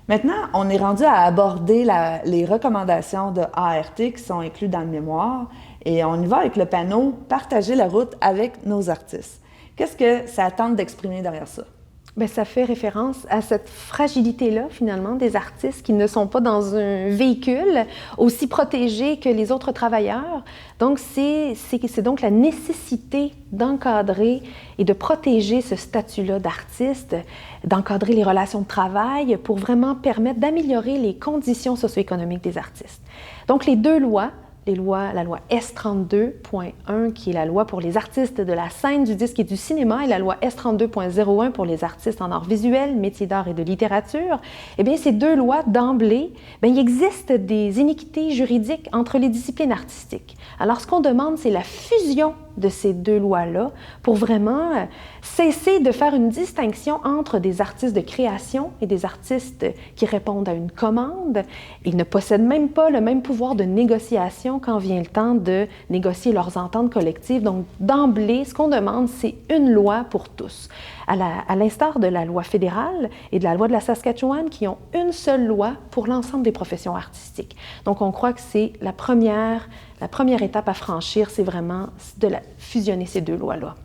Maintenant, on est rendu à aborder les recommandations de ART qui sont incluses dans le mémoire et on y va avec le panneau « Partager la route avec nos artistes ». Qu'est-ce que ça tente d'exprimer derrière ça? Bien, ça fait référence à cette fragilité-là, finalement, des artistes qui ne sont pas dans un véhicule aussi protégé que les autres travailleurs. Donc, c'est donc la nécessité d'encadrer et de protéger ce statut-là d'artiste, d'encadrer les relations de travail pour vraiment permettre d'améliorer les conditions socio-économiques des artistes. Donc, les deux lois, la loi S32.1, qui est la loi pour les artistes de la scène, du disque et du cinéma, et la loi S32.01 pour les artistes en art visuel, métiers d'art et de littérature, eh bien, ces deux lois, d'emblée, il existe des iniquités juridiques entre les disciplines artistiques. Alors, ce qu'on demande, c'est la fusion de ces deux lois-là pour vraiment cesser de faire une distinction entre des artistes de création et des artistes qui répondent à une commande. Ils ne possèdent même pas le même pouvoir de négociation quand vient le temps de négocier leurs ententes collectives. Donc, d'emblée, ce qu'on demande, c'est une loi pour tous. À l'instar de la loi fédérale et de la loi de la Saskatchewan qui ont une seule loi pour l'ensemble des professions artistiques. Donc, on croit que c'est la première étape à franchir, c'est vraiment de fusionner ces deux lois-là.